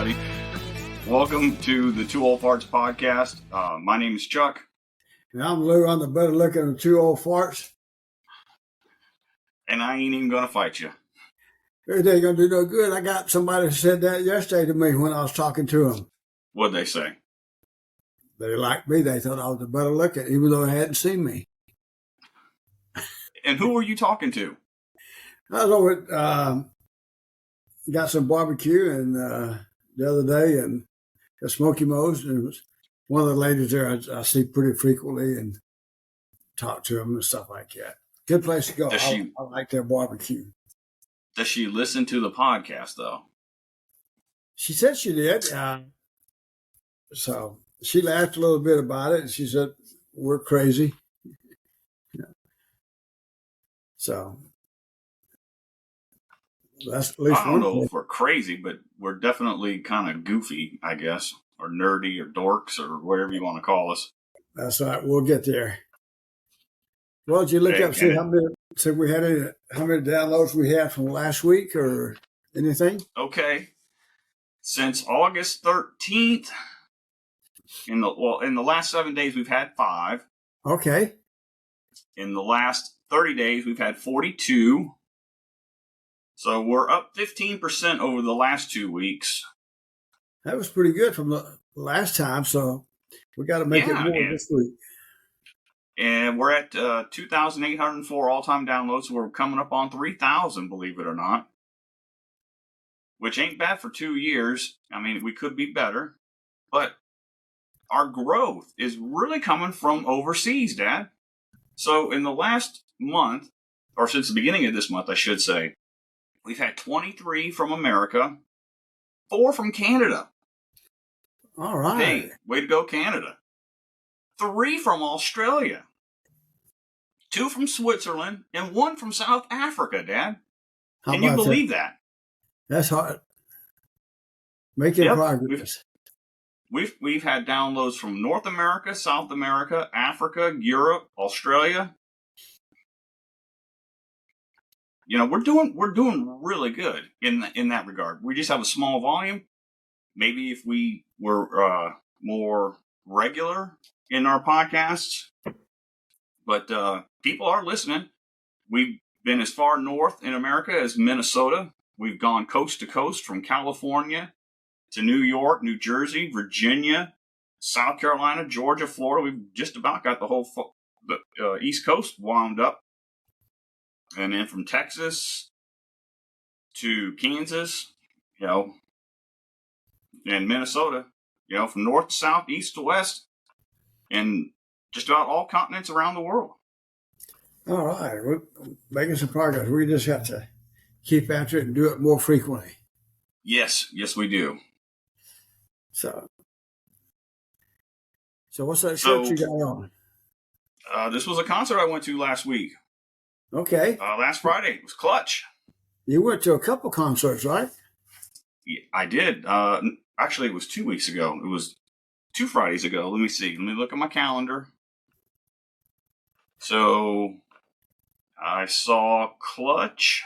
everybody. Welcome to the Two Old Farts podcast. My name is Chuck. And I'm Lou. I'm the better looking of the two old farts. And I ain't even going to fight you. It ain't going to do no good. I got somebody said that yesterday to me when I was talking to them. What'd they say? They liked me. They thought I was the better looking, even though they hadn't seen me. And who were you talking to? I was over at, got some barbecue and the other day and at Smoky Mo's, and it was one of the ladies there I see pretty frequently and talk to them and stuff like that. Good place to go. I like their barbecue. Does she listen to the podcast, though? She said she did. So she laughed a little bit about it, and she said, we're crazy. Yeah. So that's at least I don't know if we're crazy, but we're definitely kind of goofy, I guess, or nerdy or dorks or whatever you want to call us. That's all right. We'll get there. Well, did you look up, see how many downloads we had from last week or anything? Okay. Since August 13th, in the last 7 days, we've had 5. Okay. In the last 30 days, we've had 42. So we're up 15% over the last 2 weeks. That was pretty good from the last time, so we got to make it more this week. And we're at 2,804 all-time downloads. We're coming up on 3,000, believe it or not, which ain't bad for 2 years. I mean, we could be better, but our growth is really coming from overseas, Dad. So in the last month, or since the beginning of this month, I should say, we've had 23 from America, 4 from Canada. All right. Hey, way to go, Canada. 3 from Australia, 2 from Switzerland, and 1 from South Africa, Dad. Can you believe that? That's hard. Making progress. We've had downloads from North America, South America, Africa, Europe, Australia. You know, we're doing really good in that regard. We just have a small volume. Maybe if we were more regular in our podcasts, but people are listening. We've been as far north in America as Minnesota. We've gone coast to coast from California to New York, New Jersey, Virginia, South Carolina, Georgia, Florida. We've just about got the whole East Coast wound up. And then from Texas to Kansas, and Minnesota, from north to south, east to west, and just about all continents around the world. All right. We're making some progress. We just have to keep after it and do it more frequently. Yes, we do. So what's that shirt you got on? This was a concert I went to last week. Okay. Last Friday. It was Clutch. You went to a couple concerts, right? Yeah, I did. Actually, it was 2 weeks ago. It was 2 Fridays ago. Let me see. Let me look at my calendar. So I saw Clutch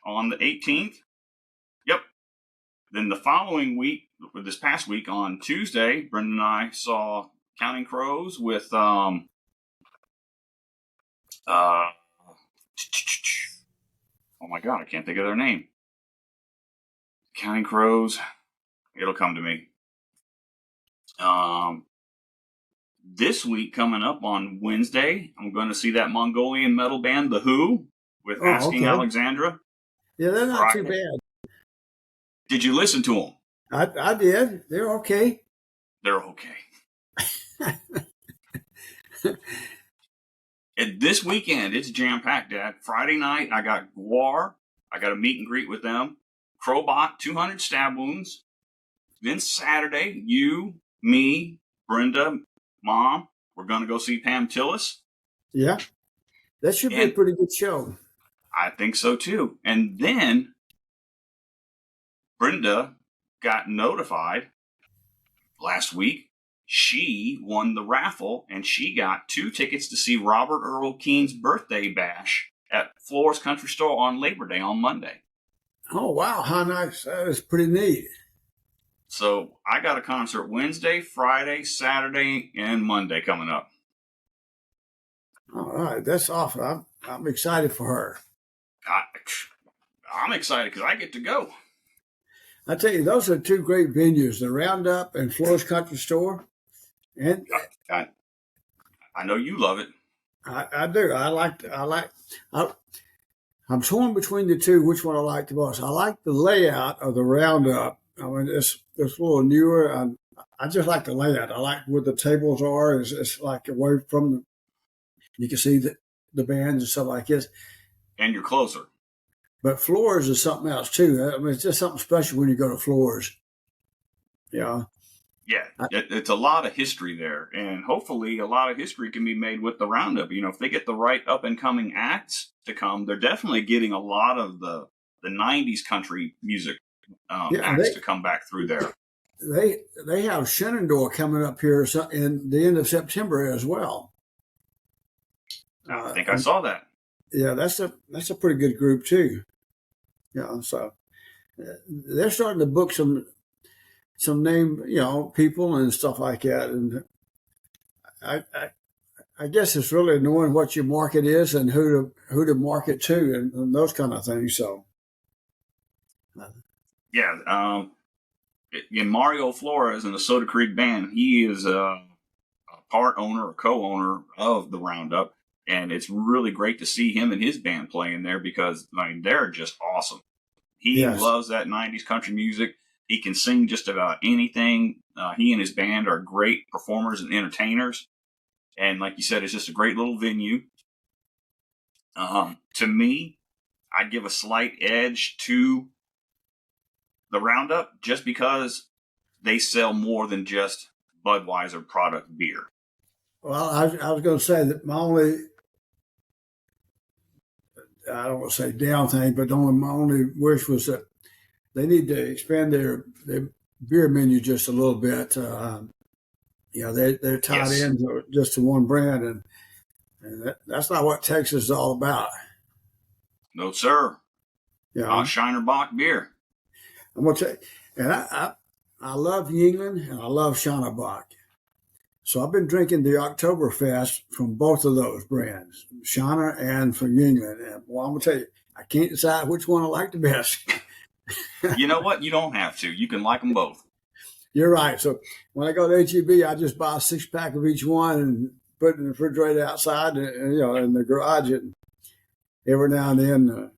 on the 18th. Yep. Then the following week, this past week on Tuesday, Brendan and I saw Counting Crows with oh my God, I can't think of their name. Counting Crows. It'll come to me. This week, coming up on Wednesday, I'm going to see that Mongolian metal band, The Who, with Asking Alexandra. Yeah, they're not too bad. Did you listen to them? I did. They're okay. They're okay. This weekend, it's jam-packed, Dad. Friday night, I got Guar. I got a meet and greet with them. Crowbot, 200 stab wounds. Then Saturday, you, me, Brenda, Mom, we're going to go see Pam Tillis. Yeah. That should be a pretty good show. I think so, too. And then Brenda got notified last week. She won the raffle, and she got 2 tickets to see Robert Earl Keen's birthday bash at Flora's Country Store on Labor Day on Monday. Oh, wow. How nice. That is pretty neat. So I got a concert Wednesday, Friday, Saturday, and Monday coming up. All right, that's awesome. I'm excited for her. I'm excited because I get to go. I tell you, those are two great venues: the Roundup and Flores Country Store. And I know you love it. I do. I'm torn between the two. Which one I like the most? I like the layout of the Roundup. I mean, it's a little newer. I just like the layout. I like where the tables are. It's like away from the. You can see the bands and stuff like this. And you're closer. But Flores is something else too. I mean, it's just something special when you go to Flores. Yeah. Yeah, it's a lot of history there, and hopefully a lot of history can be made with the Roundup. You know, if they get the right up-and-coming acts to come, they're definitely getting a lot of the 90s country music acts to come back through there. They have Shenandoah coming up here in the end of September as well. I think I saw that. Yeah, that's a pretty good group too. Yeah, so they're starting to book some name, people and stuff like that. And I guess it's really knowing what your market is and who to market to and those kind of things. So, yeah. In Mario Flores in the Soda Creek Band, he is a part owner or co-owner of the Roundup. And it's really great to see him and his band playing there because, I mean, they're just awesome. He loves that 90s country music. He can sing just about anything. He and his band are great performers and entertainers. And like you said, it's just a great little venue. To me, I'd give a slight edge to the Roundup just because they sell more than just Budweiser product beer. Well, I was going to say that my only, I don't want to say down thing, but my only wish was that they need to expand their beer menu just a little bit. They're tied in just to one brand, and that's not what Texas is all about. No, sir. Yeah, Shiner Bock beer. I'm gonna tell you, and I love Yingling and I love Shiner Bock. So I've been drinking the Oktoberfest from both of those brands, Shiner and from Yingling. And well, I'm gonna tell you, I can't decide which one I like the best. You know what? You don't have to. You can like them both. You're right. So when I go to HEB, I just buy a 6-pack of each one and put it in the refrigerator outside, in the garage. And every now and then,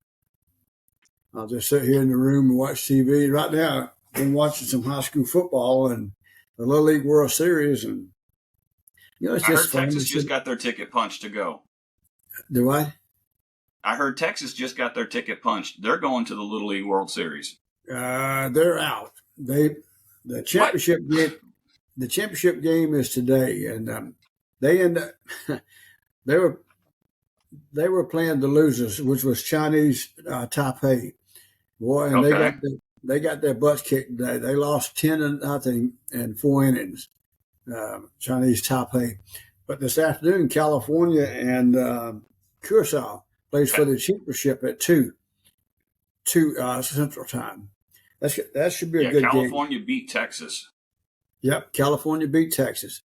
I'll just sit here in the room and watch TV. Right now, I've been watching some high school football and the Little League World Series. And, it's just fun. Texas just got their ticket punched to go. Do I? I heard Texas just got their ticket punched. They're going to the Little League World Series. They're out. The championship game is today, and they were playing the losers, which was Chinese Taipei. Boy, and they got their butts kicked today. They lost 10-0 in 4 innings. Chinese Taipei, but this afternoon, California and Curacao plays for the championship at 2 Central Time. That should be a good game. California beat Texas. Yep, California beat Texas.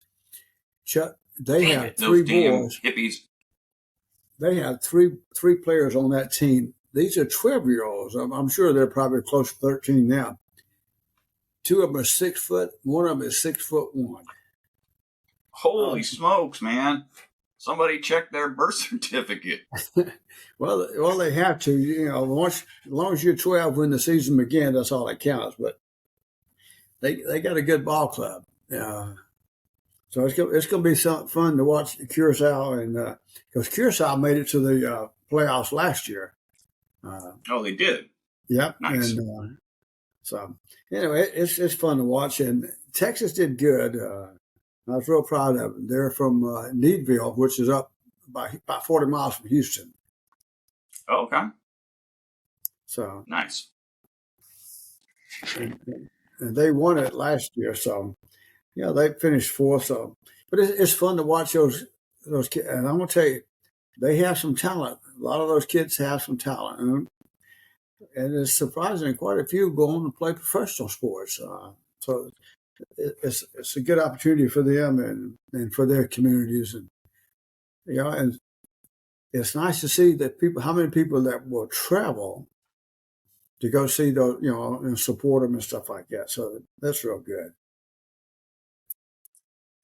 They have three boys. Hippies. They have three players on that team. These are 12-year-olds. I'm sure they're probably close to 13 now. 2 of them are 6 foot. One of them is 6'1". Holy smokes, man! Somebody check their birth certificate. Well, they have to. As long as you're 12 when the season begins, that's all that counts. But they got a good ball club. So it's going to be some fun to watch Curacao, and because Curacao made it to the playoffs last year. They did. Yep. Nice. And so anyway, it's fun to watch, and Texas did good. I was real proud of them. They're from Needville, which is up about 40 miles from Houston. Oh, okay. So nice. And they won it last year, so they finished 4th. So, but it's fun to watch those kids. And I'm gonna tell you, they have some talent. A lot of those kids have some talent, and it's surprising quite a few go on to play professional sports. So it's a good opportunity for them and for their communities, and and it's nice to see that how many people that will travel to go see those, and support them and stuff like that. So that's real good.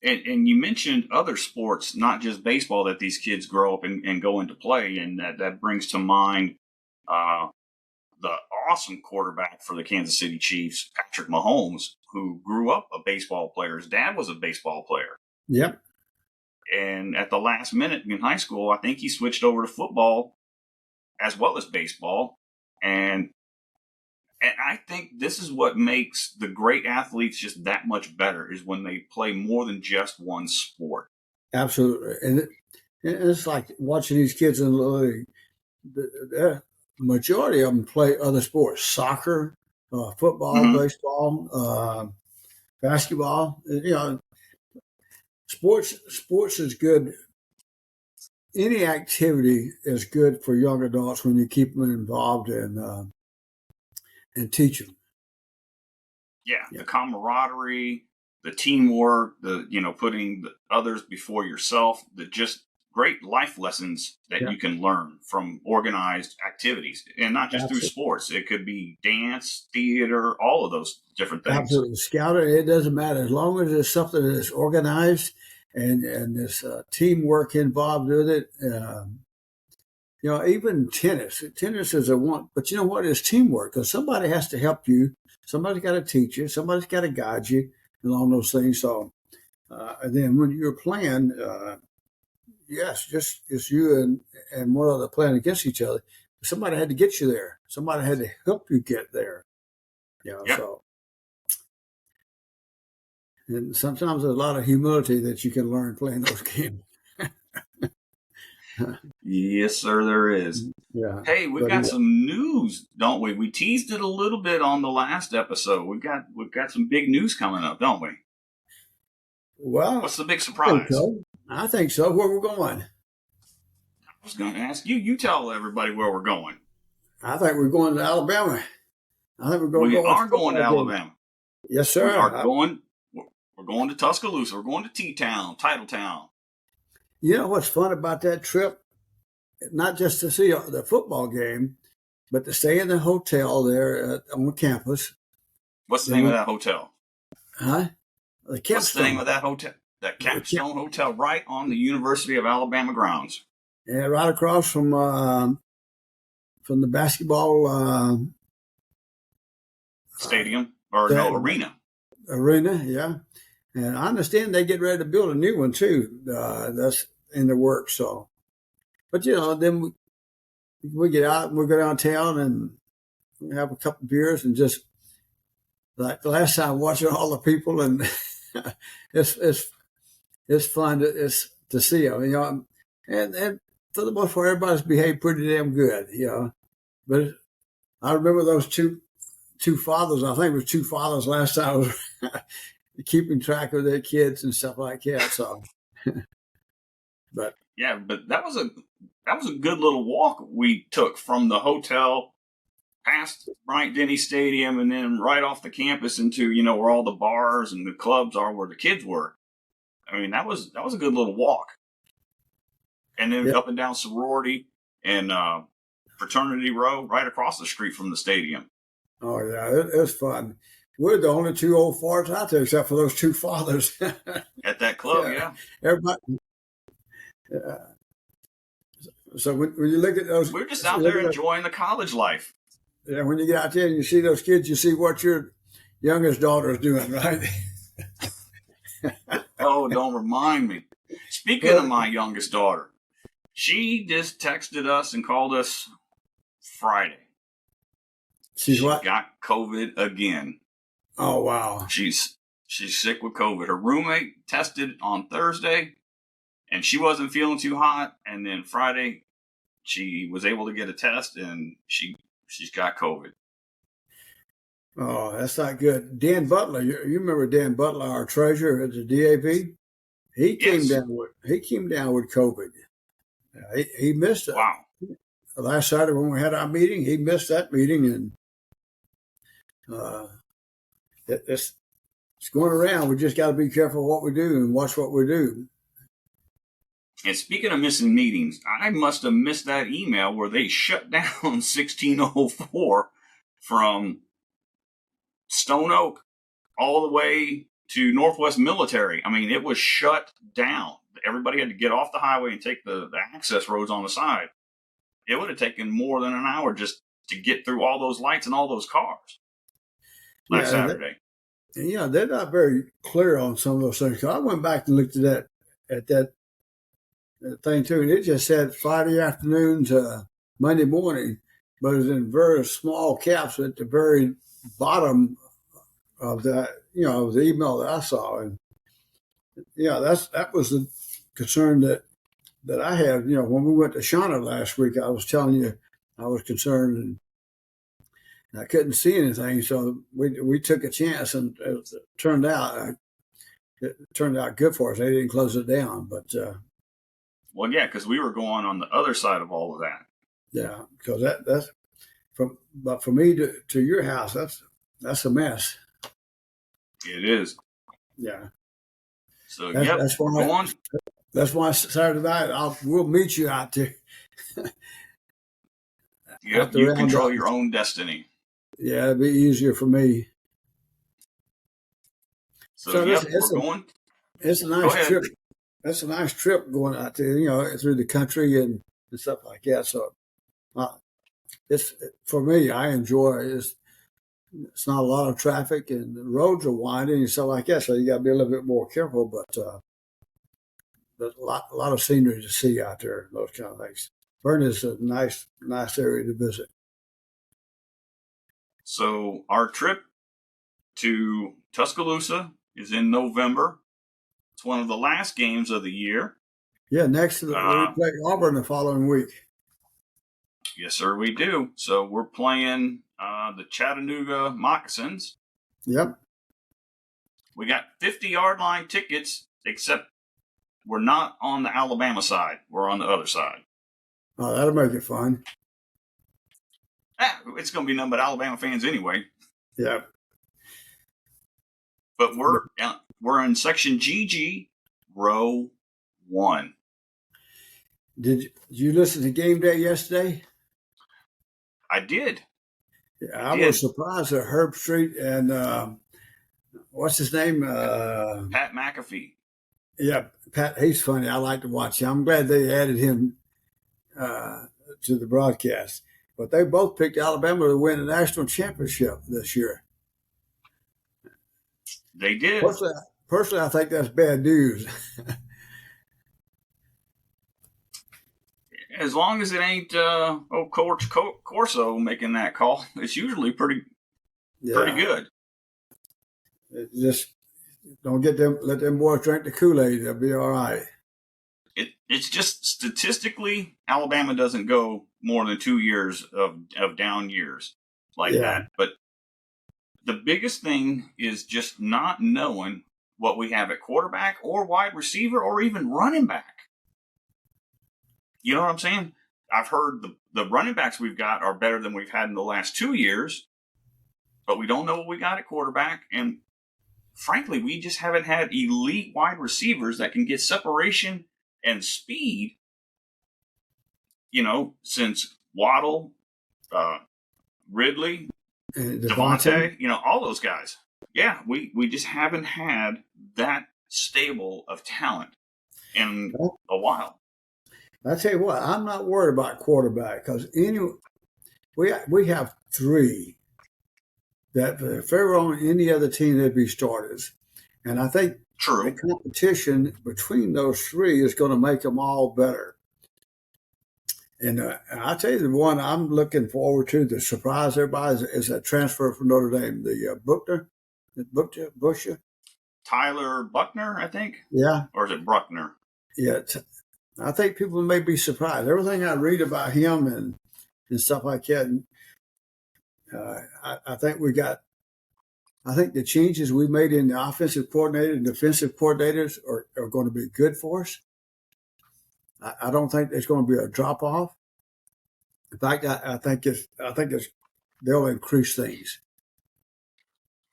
And you mentioned other sports, not just baseball, that these kids grow up and go into play, and that brings to mind the awesome quarterback for the Kansas City Chiefs, Patrick Mahomes, who grew up a baseball player. His dad was a baseball player. Yep. And at the last minute in high school, I think he switched over to football as well as baseball. And I think this is what makes the great athletes just that much better, is when they play more than just one sport. Absolutely. And it's like watching these kids in the league. The majority of them play other sports: soccer, football, baseball, basketball. Sports is good. Any activity is good for young adults when you keep them involved and teach them. Yeah, the camaraderie, the teamwork, putting the others before yourself, just great life lessons that you can learn from organized activities, and not just through sports. It could be dance, theater, all of those different things. Absolutely. Scouting, it doesn't matter. As long as it's something that's organized and there's teamwork involved with it. Even tennis. Tennis is a one, but you know what? It's teamwork, because somebody has to help you. Somebody's got to teach you. Somebody's got to guide you along those things. So, and then when you're playing, yes, just it's you and one other playing against each other. Somebody had to get you there. Somebody had to help you get there. So. And sometimes there's a lot of humility that you can learn playing those games. Yes, sir, there is. Yeah. Hey, we've got some news, don't we? We teased it a little bit on the last episode. We've got some big news coming up, don't we? Well, what's the big surprise? I think so. Where we're going? I was going to ask you. You tell everybody where we're going. I think we're going to Alabama. I think we're going. We are going to Alabama. Yes, sir. We're going to Tuscaloosa. We're going to T-Town, Titletown. You know what's fun about that trip? Not just to see the football game, but to stay in the hotel there on the campus. What's the name of that hotel? Huh? The Capstone. What's the name of that hotel? That Capstone Hotel, right on the University of Alabama grounds. Yeah, right across from the basketball stadium arena. Arena, yeah. And I understand they get ready to build a new one too. That's in the works. So, but then we get out and we go downtown and we have a couple of beers and just like the last time watching all the people, and it's fun to see them. And for the most part, everybody's behaved pretty damn good. But I remember those two fathers. I think it was two fathers last time. Was keeping track of their kids and stuff like that. So, but that was a good little walk we took from the hotel past Bryant-Denny Stadium and then right off the campus into where all the bars and the clubs are, where the kids were. I mean, that was a good little walk. And then up and down sorority and fraternity row right across the street from the stadium. Oh yeah, it was fun. We're the only two old farts out there, except for those two fathers. At that club, yeah. Everybody. So when you look at those, we're just out there enjoying the college life. Yeah, when you get out there and you see those kids, you see what your youngest daughter is doing, right? Oh, don't remind me. Speaking of my youngest daughter, she just texted us and called us Friday. She got COVID again. Oh, wow. She's sick with COVID. Her roommate tested on Thursday, and she wasn't feeling too hot. And then Friday, she was able to get a test, and she's got COVID. Oh, that's not good. Dan Butler, you remember Dan Butler, our treasurer at the DAP? He came down with COVID. He missed it. Wow. Last Saturday when we had our meeting, he missed that meeting, and it's going around. We just got to be careful what we do and watch what we do. And speaking of missing meetings, I must have missed that email where they shut down 1604 from Stone Oak all the way to Northwest Military. I mean, it was shut down. Everybody had to get off the highway and take the access roads on the side. It would have taken more than an hour just to get through all those lights and all those cars last Saturday. They're not very clear on some of those things. I went back and looked at that thing too, and it just said Friday afternoon to Monday morning, but it's in very small caps at the very bottom of the the email that I saw. And that was the concern that I had. When we went to Shauna last week, I was telling you I was concerned and I couldn't see anything, so we took a chance, and it turned out good for us. They didn't close it down, but well, yeah, because we were going on the other side of all of that. Yeah, because that's but for me to your house, that's a mess. It is. Yeah. So that's why that's why Saturday night we'll meet you out there. Yep, you control your own destiny. Yeah, it'd be easier for me. So we're going. It's a nice trip. That's a nice trip going out there, through the country and stuff like that. So, it's for me. I enjoy it. It's not a lot of traffic, and the roads are winding and stuff like that. So you got to be a little bit more careful. But a lot of scenery to see out there, those kind of things. Vernon is a nice area to visit. So our trip to Tuscaloosa is in November. It's one of the last games of the year. Yeah, we play Auburn the following week. Yes, sir, we do. So we're playing the Chattanooga Moccasins. Yep. We got 50-yard line tickets, except we're not on the Alabama side. We're on the other side. Oh, that'll make it fun. It's going to be nothing but Alabama fans anyway. Yeah. But we're in section GG, row 1. Did you listen to game day yesterday? I did. Yeah, I was surprised that Herb Street and what's his name? Pat McAfee. Yeah, Pat. He's funny. I like to watch him. I'm glad they added him to the broadcast. But they both picked Alabama to win the national championship this year. They did. Personally, I think that's bad news. As long as it ain't Coach Corso making that call, it's usually pretty good. Just don't let them boys drink the Kool-Aid. They'll be all right. It's just statistically, Alabama doesn't go more than 2 years of down years like that. But the biggest thing is just not knowing what we have at quarterback or wide receiver or even running back. You know what I'm saying? I've heard the running backs we've got are better than we've had in the last 2 years, but we don't know what we got at quarterback. And frankly, we just haven't had elite wide receivers that can get separation and speed, since Waddle, Ridley, Devontae, all those guys. Yeah, we just haven't had that stable of talent in a while. I tell you what, I'm not worried about quarterback because we have 3 that if they were on any other team, they'd be starters. And I think the competition between those 3 is going to make them all better. And I'll tell you the one I'm looking forward to surprise everybody is that transfer from Notre Dame, the Buchner. Tyler Buchner, I think. Yeah. Or is it Bruckner? Yeah. I think people may be surprised. Everything I read about him and stuff like that, I think the changes we made in the offensive coordinator and defensive coordinators are going to be good for us. I don't think there's going to be a drop off. In fact, I think they'll increase things.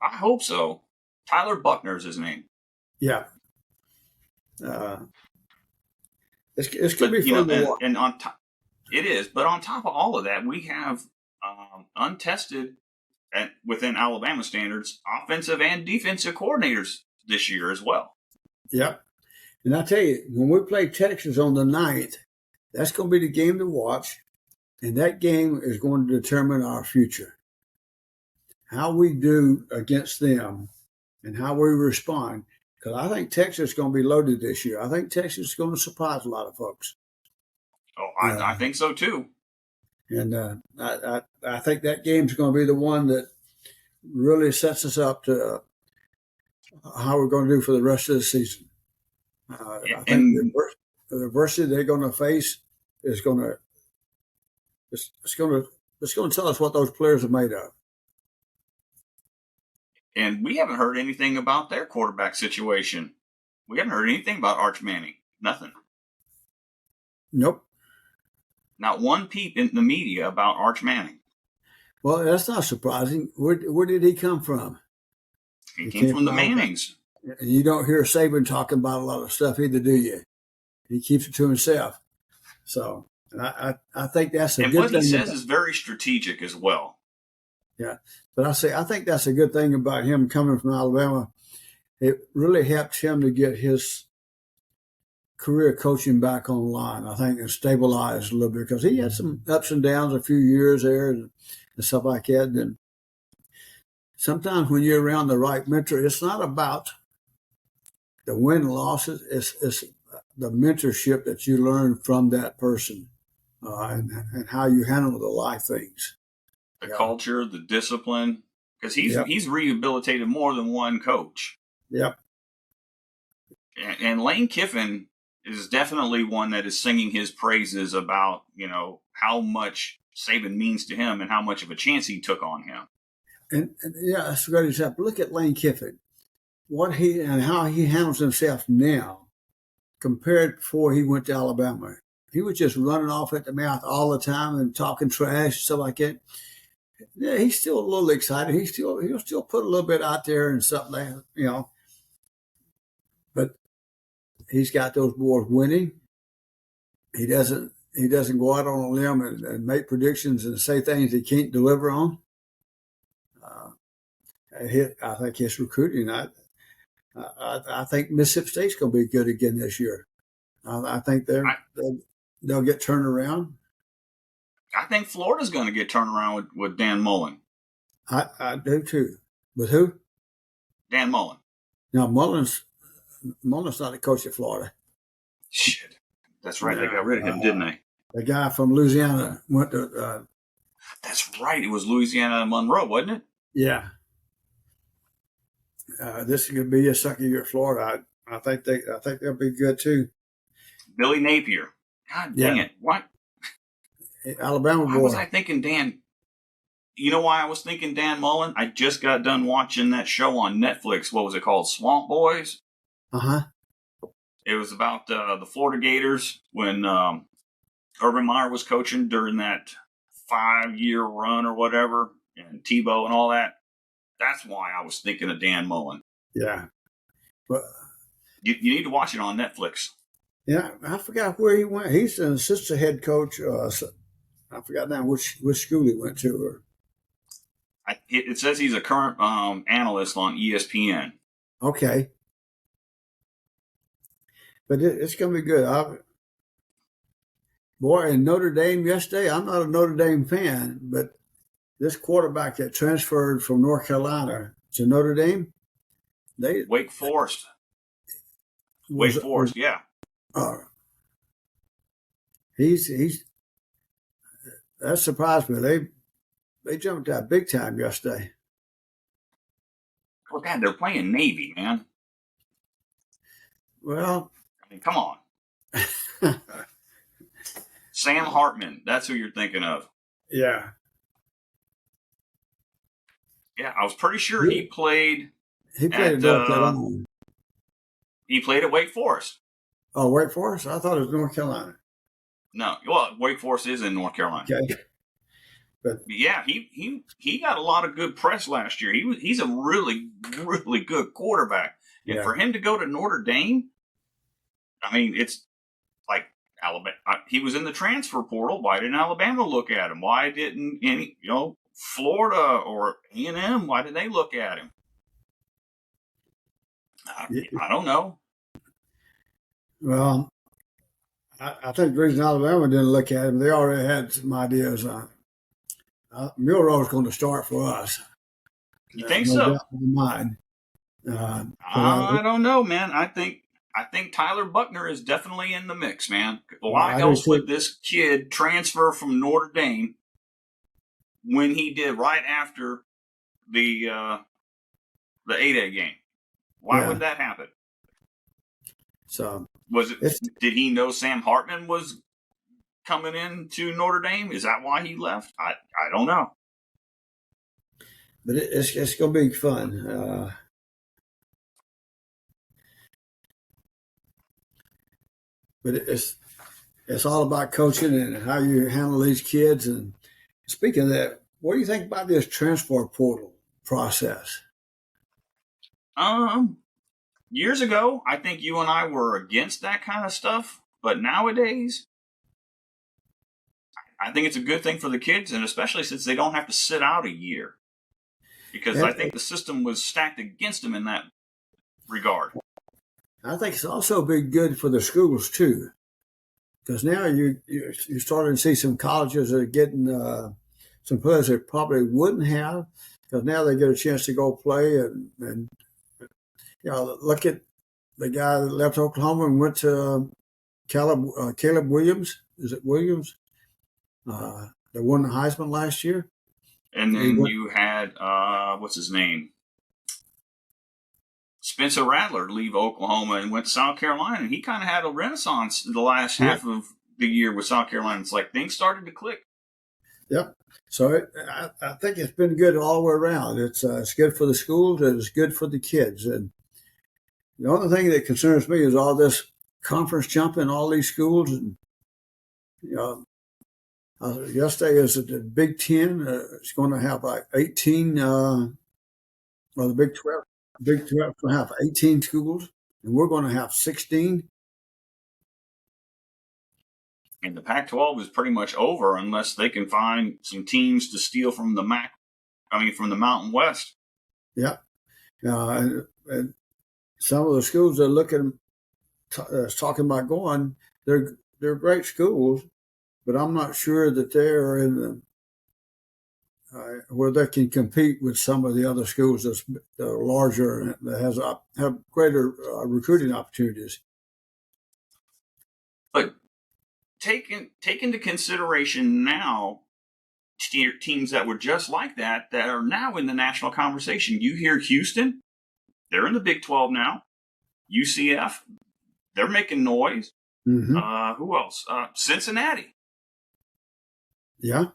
I hope so. Tyler Buckner is his name. Yeah. It's going to be fun to watch. And on top, it is. But on top of all of that, we have untested, within Alabama standards, offensive and defensive coordinators this year as well. Yep. And I tell you, when we play Texas on the 9th, that's going to be the game to watch. And that game is going to determine our future. How we do against them and how we respond. Because I think Texas is going to be loaded this year. I think Texas is going to surprise a lot of folks. Oh, I think so too. And I think that game's going to be the one that really sets us up to how we're going to do for the rest of the season. I think the adversity they're going to face is going to it's going to tell us what those players are made of. And we haven't heard anything about their quarterback situation. We haven't heard anything about Arch Manning. Nothing. Nope. Not one peep in the media about Arch Manning. Well, that's not surprising. Where did he come from? He came from the Mannings. And you don't hear Saban talking about a lot of stuff either, do you? He keeps it to himself. So I think that's a good thing. And what he says is very strategic as well. Yeah. But I think that's a good thing about him coming from Alabama. It really helped him to get his career coaching back online, I think, and stabilized a little bit because he had some ups and downs a few years there and stuff like that. And sometimes when you're around the right mentor, it's not about the win and losses. It's the mentorship that you learn from that person and how you handle the life things. The culture, the discipline, because he's rehabilitated more than one coach. Yep. And Lane Kiffin is definitely one that is singing his praises about, how much Saban means to him and how much of a chance he took on him. And that's a great example. Look at Lane Kiffin, how he handles himself now compared before he went to Alabama. He was just running off at the mouth all the time and talking trash and stuff like that. Yeah, he's still a little excited. He'll still put a little bit out there and something, But he's got those boys winning. He doesn't go out on a limb and make predictions and say things he can't deliver on. I think his recruiting. I think Mississippi State's going to be good again this year. I think they'll get turned around. I think Florida's going to get turned around with Dan Mullen. I do too. With who? Dan Mullen. Now Mullen's not the coach at Florida. Shit, that's right. They got rid of him, didn't they? The guy from Louisiana went to. That's right. It was Louisiana Monroe, wasn't it? Yeah. This is going to be a second year at Florida. I think they'll be good too. Billy Napier. God dang it! What? Alabama boy. Why was I thinking Dan? You know why I was thinking Dan Mullen? I just got done watching that show on Netflix. What was it called? Swamp Boys? Uh-huh. It was about the Florida Gators when Urban Meyer was coaching during that 5-year run or whatever, and Tebow and all that. That's why I was thinking of Dan Mullen. Yeah. But you need to watch it on Netflix. Yeah, I forgot where he went. He's an assistant head coach. I forgot now which school he went to. It says he's a current analyst on ESPN. Okay. But it's going to be good. Boy, in Notre Dame yesterday, I'm not a Notre Dame fan, but this quarterback that transferred from North Carolina to Notre Dame, Wake Forest. Yeah. He's that surprised me. They jumped out big time yesterday. Well, God, they're playing Navy, man. Well, I mean, come on. Sam Hartman, that's who you're thinking of. Yeah. Yeah, I was pretty sure he played. He played at North Carolina. He played at Wake Forest. Oh, Wake Forest? I thought it was North Carolina. No, well, Wake Forest is in North Carolina. Okay. But yeah, he got a lot of good press last year. He's a really really good quarterback, and yeah, for him to go to Notre Dame, I mean, it's like Alabama. He was in the transfer portal. Why didn't Alabama look at him? Why didn't any Florida or A&M? Why did they look at him? I don't know. well, I think the reason Alabama didn't look at him, they already had some ideas. Milroe's going to start for us. You think No so? doubt in my mind. But I don't know, man. I think Tyler Buckner is definitely in the mix, man. Why I do else would too. this kid transfer from Notre Dame when he did right after the A-Day game? Why Yeah. would that happen? So Was it? it's Did he know Sam Hartman was coming into Notre Dame? Is that why he left? I don't know. but it's going to be fun. But it's all about coaching and how you handle these kids. And speaking of that, what do you think about this transfer portal process? Um, Years ago, I think you and I were against that kind of stuff, but nowadays, I think it's a good thing for the kids, and especially since they don't have to sit out a year, because I And think the system was stacked against them in that regard. I think it's also been good for the schools too, because now you're starting to see some colleges that are getting some players that probably wouldn't have, because now they get a chance to go play and look at the guy that left Oklahoma and went to Caleb Williams. Is it Williams? That won the Heisman last year. And He then went, you had what's his name, Spencer Rattler, leave Oklahoma and went to South Carolina, and he kind of had a renaissance the last yeah, half of the year with South Carolina. It's like things started to click. yep. So I think it's been good all the way around. It's good for the schools and it's good for the kids. And the only thing that concerns me is all this conference jumping, all these schools. And you know, yesterday is the Big Ten. It's going to have like 18. Well, the Big 12. Big 12 going to have 18 schools, and we're going to have 16. And the Pac-12 is pretty much over unless they can find some teams to steal from the from the Mountain West. Yeah. And some of the schools that are looking, talking about going, they're great schools, but I'm not sure that they're in the where they can compete with some of the other schools that are larger and that have greater recruiting opportunities. But take into consideration now teams that were just like that are now in the national conversation. You hear Houston, they're in the Big 12 now. UCF, they're making noise. Mm-hmm. Who else? Cincinnati. Yeah.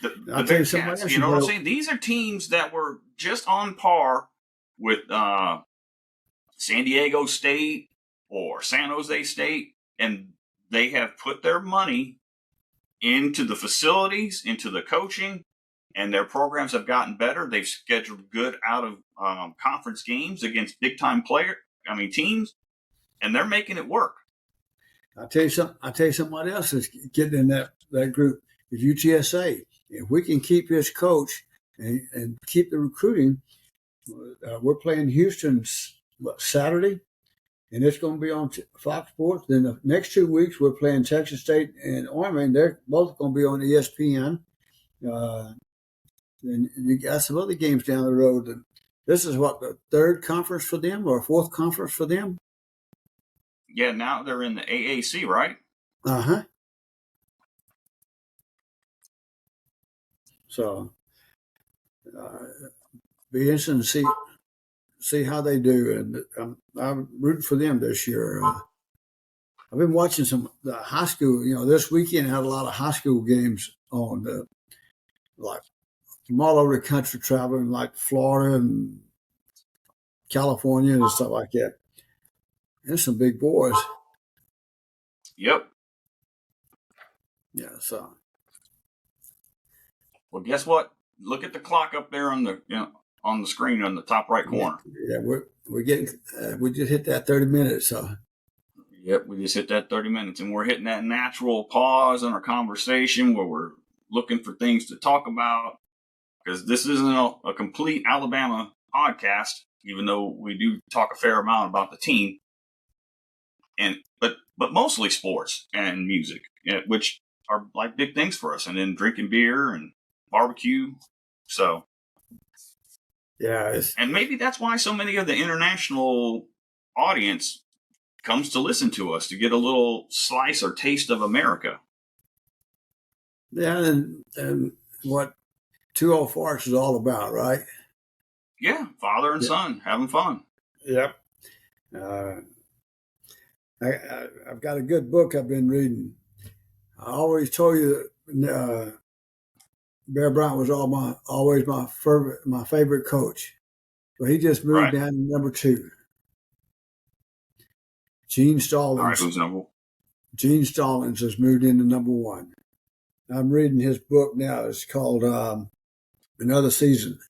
The I'll tell you Big somebody Cats. else. You know what I'm saying? These are teams that were just on par with San Diego State or San Jose State, and they have put their money into the facilities, into the coaching, and their programs have gotten better. They've scheduled good out of conference games against big time teams, and they're making it work. I'll tell you somebody else is getting in that group is UTSA. If we can keep his coach and keep the recruiting, we're playing Houston Saturday, and it's going to be on Fox Sports. Then the next 2 weeks we're playing Texas State and Army, and they're both going to be on ESPN. And you got some other games down the road. And this is what, the third conference for them or fourth conference for them? Yeah, now they're in the AAC, right? Uh-huh. So be interesting to see how they do, and I'm rooting for them this year. I've been watching some the high school. This weekend had a lot of high school games on, like from all over the country, traveling like Florida and California and stuff like that. There's some big boys. Yep. Yeah. So Well, guess what? Look at the clock up there on the screen on the top right corner. Yeah, we're getting we just hit that 30 minutes. So yep, we just hit that 30 minutes, and we're hitting that natural pause in our conversation where we're looking for things to talk about, because this isn't a complete Alabama podcast, even though we do talk a fair amount about the team, but mostly sports and music, which are like big things for us, and then drinking beer and barbecue. So yeah, and maybe that's why so many of the international audience comes to listen to us, to get a little slice or taste of America. Yeah, and what 204 is all about, right? Yeah, father and son having fun. Yep. I've got a good book I've been reading. I always told you that Bear Bryant was always my favorite coach. But he just moved down to number 2. Gene Stallings. All right, who's number? Gene Stallings has moved into number 1. I'm reading his book now. It's called Another Season,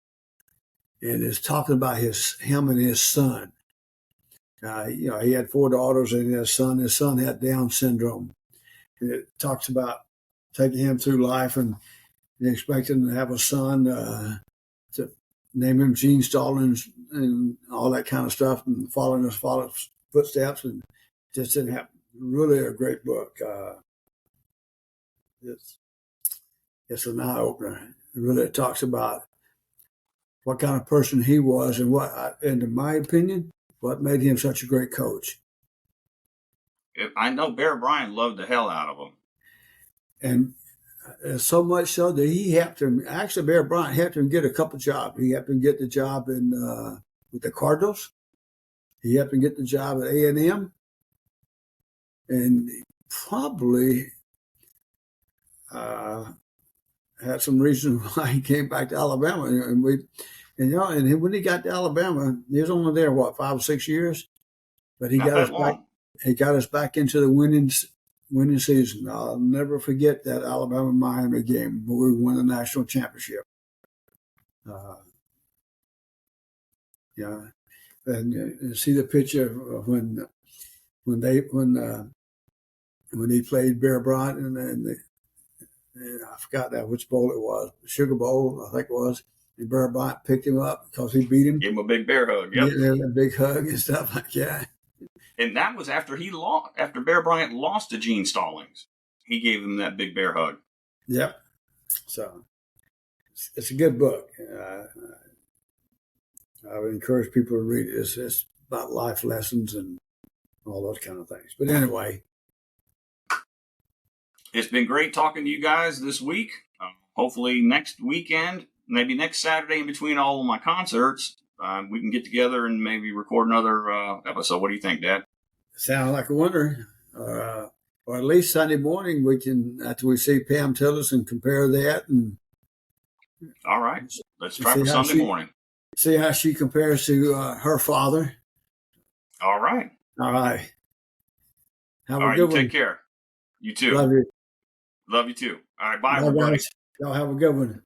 and it's talking about him and his son. He had 4 daughters and his son. His son had Down syndrome. And it talks about taking him through life and expecting to have a son to name him Gene Stallings and all that kind of stuff, and following his father's footsteps, and just didn't happen. Really a great book. It's an eye opener. It really talks about what kind of person he was, and in my opinion, what made him such a great coach. I know Bear Bryant loved the hell out of him. And so much so that he helped him. Actually, Bear Bryant helped him get a couple jobs. He helped him get the job with the Cardinals. He helped him get the job at A&amp. And probably had some reason why he came back to Alabama. And when he got to Alabama, he was only there 5 or 6 years, but he got us back. He got us back into the winning season. I'll never forget that Alabama-Miami game where we won the national championship. And see the picture of when he played Bear Bryant and I forgot which bowl it was, Sugar Bowl, I think it was. And Bear Bryant picked him up because he beat him. Gave him a big bear hug. Yep. A big hug and stuff like that. And that was after after Bear Bryant lost to Gene Stallings. He gave him that big bear hug. Yep. So it's a good book. I would encourage people to read it. It's about life lessons and all those kind of things. But anyway, it's been great talking to you guys this week. Hopefully next weekend, maybe next Saturday in between all of my concerts, we can get together and maybe record another episode. What do you think, Dad? Sounds like a wonder. Or at least Sunday morning, we can, after we see Pam Tillis, and compare that. And all right. Let's try for Sunday morning. See how she compares to her father. All right. All right. Have a good one. Take care. You too. Love you. Love you too. All right. Bye, everybody. Guys. Y'all have a good one.